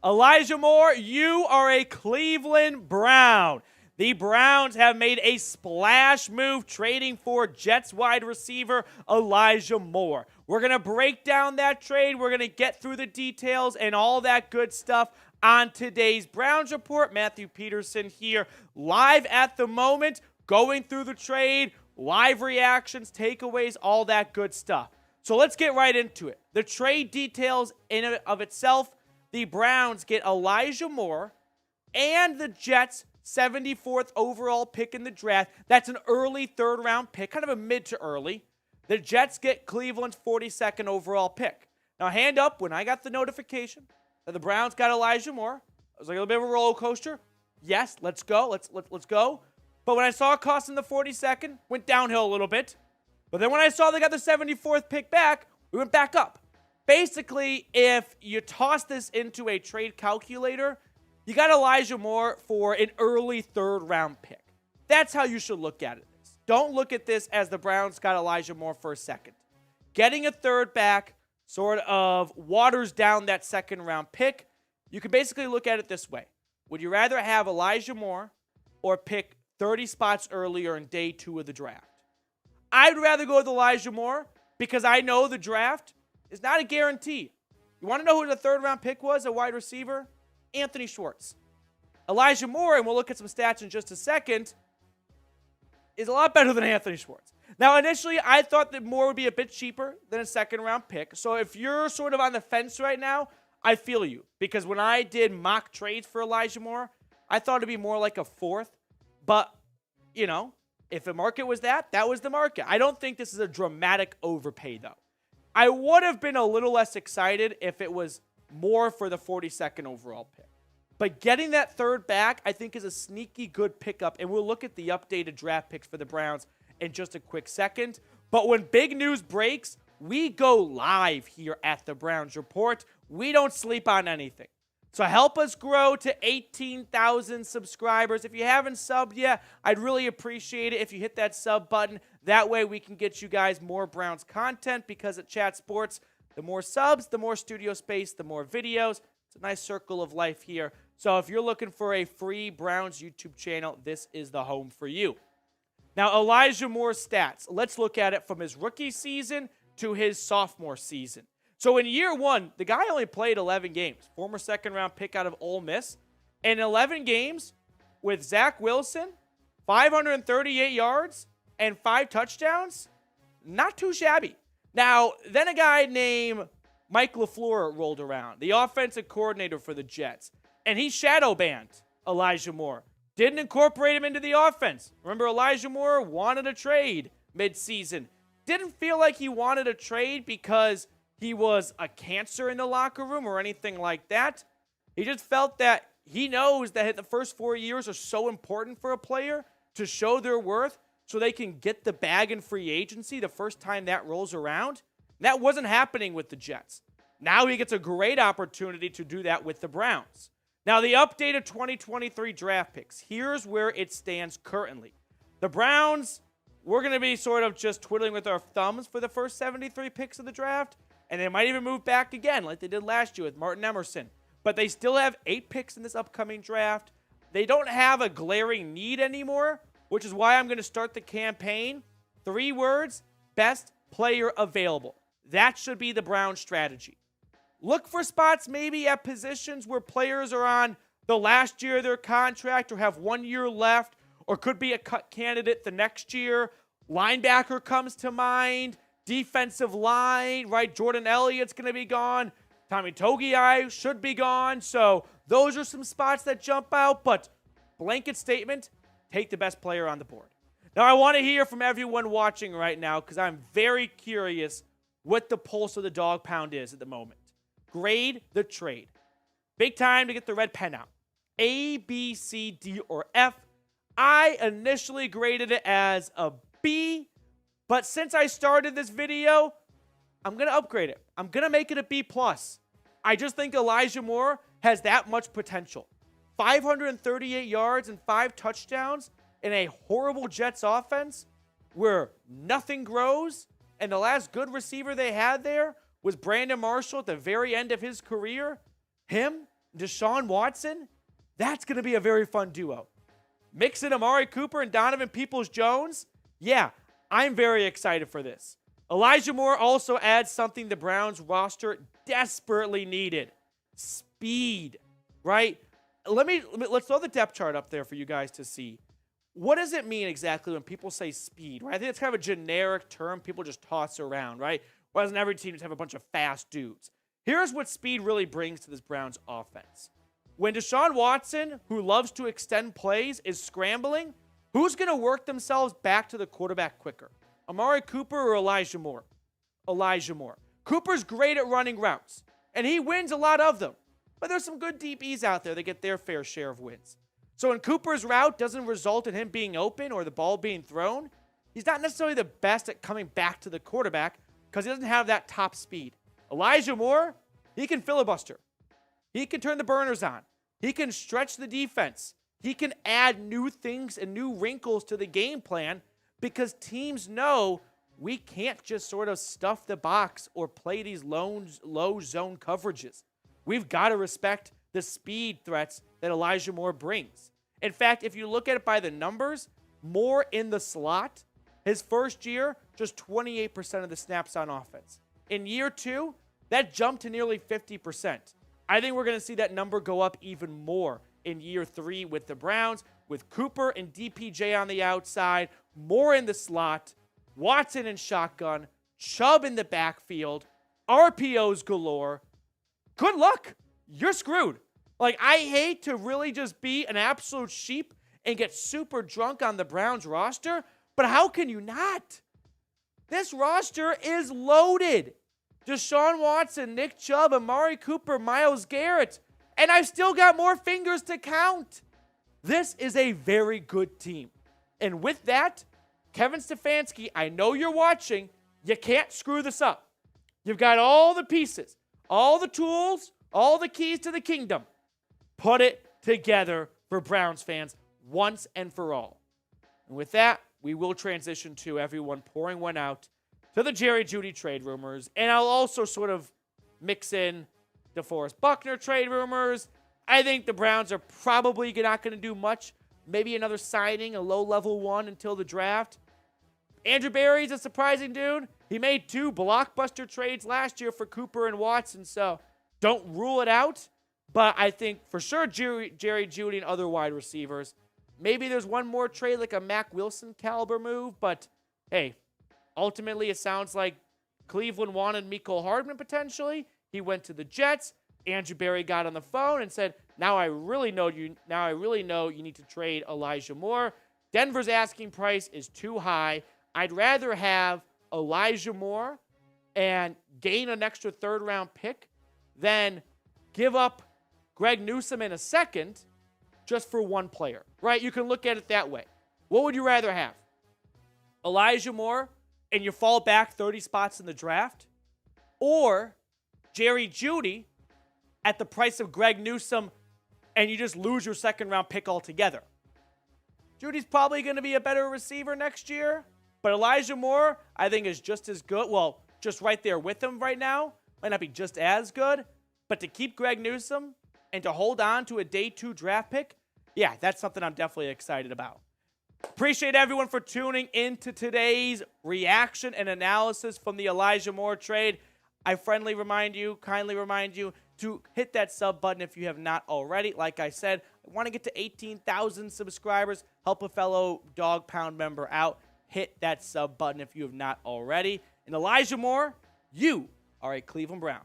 Elijah Moore, you are a Cleveland Brown. The Browns have made a splash move trading for Jets wide receiver Elijah Moore. We're going to break down that trade. We're going to get through the details and all that good stuff on today's Browns Report. Matthew Peterson here, live at the moment, going through the trade, live reactions, takeaways, all that good stuff. So let's get right into it. The trade details in and of itself, the Browns get Elijah Moore and the Jets' 74th overall pick in the draft. That's an early third-round pick, kind of a mid to early. The Jets get Cleveland's 42nd overall pick. Now, hand up, when I got the notification that the Browns got Elijah Moore, it was like a little bit of a roller coaster. Yes, let's go. Let's go. But when I saw it costing the 42nd, went downhill a little bit. But then when I saw they got the 74th pick back, we went back up. Basically, if you toss this into a trade calculator, you got Elijah Moore for an early third-round pick. That's how you should look at it. Don't look at this as the Browns got Elijah Moore for a second. Getting a third back sort of waters down that second-round pick. You can basically look at it this way. Would you rather have Elijah Moore or pick 30 spots earlier in day 2 of the draft? I'd rather go with Elijah Moore because I know the draft is not a guarantee. You want to know who the third-round pick was, a wide receiver? Anthony Schwartz. Elijah Moore, and we'll look at some stats in just a second, is a lot better than Anthony Schwartz. Now, initially, I thought that Moore would be a bit cheaper than a second-round pick. So if you're sort of on the fence right now, I feel you. Because when I did mock trades for Elijah Moore, I thought it'd be more like a fourth. But, you know, if the market was that was the market. I don't think this is a dramatic overpay, though. I would have been a little less excited if it was more for the 42nd overall pick. But getting that third back, I think, is a sneaky good pickup. And we'll look at the updated draft picks for the Browns in just a quick second. But when big news breaks, we go live here at the Browns Report. We don't sleep on anything. So help us grow to 18,000 subscribers. If you haven't subbed yet, I'd really appreciate it if you hit that sub button. That way we can get you guys more Browns content, because at Chat Sports, the more subs, the more studio space, the more videos. It's a nice circle of life here. So if you're looking for a free Browns YouTube channel, this is the home for you. Now, Elijah Moore's stats. Let's look at it from his rookie season to his sophomore season. So in year 1, the guy only played 11 games. Former second-round pick out of Ole Miss. In 11 games with Zach Wilson, 538 yards and 5 touchdowns. Not too shabby. Now, then a guy named Mike LaFleur rolled around, the offensive coordinator for the Jets. And he shadow banned Elijah Moore. Didn't incorporate him into the offense. Remember, Elijah Moore wanted a trade midseason. Didn't feel like he wanted a trade because he was a cancer in the locker room or anything like that. He just felt that he knows that the first 4 years are so important for a player to show their worth so they can get the bag in free agency the first time that rolls around. That wasn't happening with the Jets. Now he gets a great opportunity to do that with the Browns. Now, the updated 2023 draft picks. Here's where it stands currently. The Browns, we're going to be sort of just twiddling with our thumbs for the first 73 picks of the draft, and they might even move back again like they did last year with Martin Emerson. But they still have 8 picks in this upcoming draft. They don't have a glaring need anymore, which is why I'm going to start the campaign. 3 words: best player available. That should be the Browns' strategy. Look for spots maybe at positions where players are on the last year of their contract or have 1 year left or could be a cut candidate the next year. Linebacker comes to mind. Defensive line, right? Jordan Elliott's going to be gone. Tommy Togiai should be gone. So those are some spots that jump out. But blanket statement, take the best player on the board. Now, I want to hear from everyone watching right now because I'm very curious what the pulse of the dog pound is at the moment. Grade the trade. Big time to get the red pen out. A, B, C, D, or F. I initially graded it as a B, but since I started this video, I'm going to upgrade it. I'm going to make it a B+. I just think Elijah Moore has that much potential. 538 yards and 5 touchdowns in a horrible Jets offense where nothing grows, and the last good receiver they had there was Brandon Marshall at the very end of his career. Him Deshaun Watson, that's going to be a very fun duo. Mix in Amari Cooper and Donovan Peoples-Jones. Yeah, I'm very excited for this. Elijah Moore also adds something the Browns roster desperately needed. Speed, right? Let's throw the depth chart up there for you guys to see. What does it mean exactly when people say speed, right? I think it's kind of a generic term people just toss around, right? Why doesn't every team just have a bunch of fast dudes? Here's what speed really brings to this Browns offense. When Deshaun Watson, who loves to extend plays, is scrambling, who's going to work themselves back to the quarterback quicker? Amari Cooper or Elijah Moore? Elijah Moore. Cooper's great at running routes, and he wins a lot of them. But there's some good DBs out there that get their fair share of wins. So when Cooper's route doesn't result in him being open or the ball being thrown, he's not necessarily the best at coming back to the quarterback because he doesn't have that top speed. Elijah Moore, he can filibuster. He can turn the burners on. He can stretch the defense. He can add new things and new wrinkles to the game plan because teams know we can't just sort of stuff the box or play these low zone coverages. We've got to respect the speed threats that Elijah Moore brings. In fact, if you look at it by the numbers, Moore in the slot, his first year, just 28% of the snaps on offense. In year 2, that jumped to nearly 50%. I think we're going to see that number go up even more in year 3 with the Browns, with Cooper and DPJ on the outside, Moore in the slot, Watson in shotgun, Chubb in the backfield, RPOs galore. Good luck. You're screwed. Like, I hate to really just be an absolute sheep and get super drunk on the Browns roster, but how can you not? This roster is loaded. Deshaun Watson, Nick Chubb, Amari Cooper, Myles Garrett, and I've still got more fingers to count. This is a very good team. And with that, Kevin Stefanski, I know you're watching. You can't screw this up. You've got all the pieces, all the tools, all the keys to the kingdom. Put it together for Browns fans once and for all. And with that, we will transition to everyone pouring one out to the Jerry Jeudy trade rumors. And I'll also sort of mix in DeForest Buckner trade rumors. I think the Browns are probably not going to do much. Maybe another signing, a low-level one until the draft. Andrew Berry's a surprising dude. He made 2 blockbuster trades last year for Cooper and Watson, so don't rule it out. But I think for sure Jerry Jeudy and other wide receivers. Maybe there's one more trade like a Mack Wilson caliber move, but hey, ultimately it sounds like Cleveland wanted Mecole Hardman potentially. He went to the Jets. Andrew Berry got on the phone and said, now I really know you need to trade Elijah Moore. Denver's asking price is too high. I'd rather have Elijah Moore and gain an extra 3rd-round pick than give up Greg Newsome in a second just for one player, right? You can look at it that way. What would you rather have? Elijah Moore and you fall back 30 spots in the draft? Or Jerry Jeudy at the price of Greg Newsome and you just lose your 2nd-round pick altogether? Judy's probably going to be a better receiver next year, but Elijah Moore, I think, is just as good. Well, just right there with him right now. Might not be just as good, but to keep Greg Newsome and to hold on to a day 2 draft pick, yeah, that's something I'm definitely excited about. Appreciate everyone for tuning into today's reaction and analysis from the Elijah Moore trade. I kindly remind you to hit that sub button if you have not already. Like I said, I want to get to 18,000 subscribers, help a fellow Dog Pound member out. Hit that sub button if you have not already. And Elijah Moore, you are a Cleveland Brown.